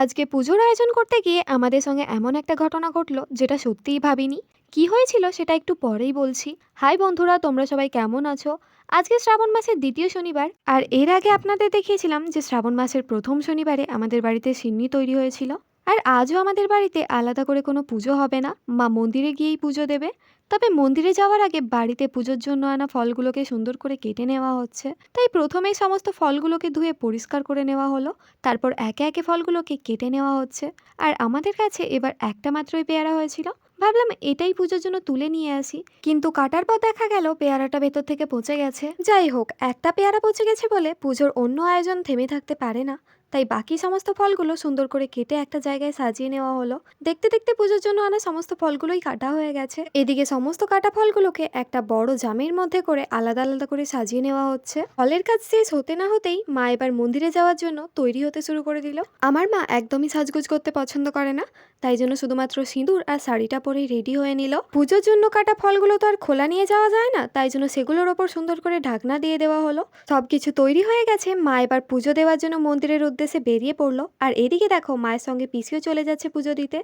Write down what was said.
আজকে পুজোর আয়োজন করতে গিয়ে আমাদের সঙ্গে এমন একটা ঘটনা ঘটলো যেটা সত্যিই ভাবিনি। কি হয়েছিল সেটা একটু পরেই বলছি। হাই বন্ধুরা, তোমরা সবাই কেমন আছো? আজকে শ্রাবণ মাসের দ্বিতীয় শনিবার, আর এর আগে আপনাদের দেখিয়েছিলাম যে শ্রাবণ মাসের প্রথম শনিবারে আমাদের বাড়িতে সিন্নি তৈরি হয়েছিল। আর আজও আমাদের বাড়িতে আলাদা করে কোনো পুজো হবে না, মা মন্দিরে গিয়েই পুজো দেবে। তবে মন্দিরে যাওয়ার আগে বাড়িতে পুজোর জন্য আনা ফলগুলোকে সুন্দর করে কেটে নেওয়া হচ্ছে। তাই প্রথমেই সমস্ত ফলগুলোকে ধুয়ে পরিষ্কার করে নেওয়া হলো। তারপর একে একে ফলগুলোকে কেটে নেওয়া হচ্ছে। আর আমাদের কাছে এবার একটা মাত্রই পেয়ারা হয়েছিল। ভাবলাম এটাই পুজোর জন্য তুলে নিয়ে আসি, কিন্তু কাটার পর দেখা গেল পেয়ারাটা ভেতর থেকে পচে গেছে। যাই হোক, একটা পেয়ারা পচে গেছে বলে পুজোর অন্য আয়োজন থেমে থাকতে পারে না। তাই বাকি সমস্ত ফলগুলো সুন্দর করে কেটে একটা জায়গায় সাজিয়ে নেওয়া হলো। দেখতে দেখতে পুজোর জন্য আনা সমস্ত ফলগুলোই কাটা হয়ে গেছে। এদিকে সমস্ত কাটা ফলগুলোকে একটা বড় জামের মধ্যে করে আলাদা আলাদা করে সাজিয়ে নেওয়া হচ্ছে। ফলের কাজ শেষ হতে না হতেই মা এবার মন্দিরে যাওয়ার জন্য তৈরি হতে শুরু করে দিল। আমার মা একদমই সাজগোজ করতে পছন্দ করে না, তাই জন্য শুধুমাত্র সিঁদুর আর শাড়িটা পরেই রেডি হয়ে নিল। পুজোর জন্য কাটা ফলগুলো তো আর খোলা নিয়ে যাওয়া যায় না, তাই জন্য সেগুলোর ওপর সুন্দর করে ঢাকনা দিয়ে দেওয়া হলো। সবকিছু তৈরি হয়ে গেছে, মা এবার পুজো দেওয়ার জন্য মন্দিরের উদ্দেশ্যে বেরিয়ে পড়লো। আর এদিকে দেখো, মায়ের সঙ্গে পিসিও চলে যাচ্ছে পুজো দিতে।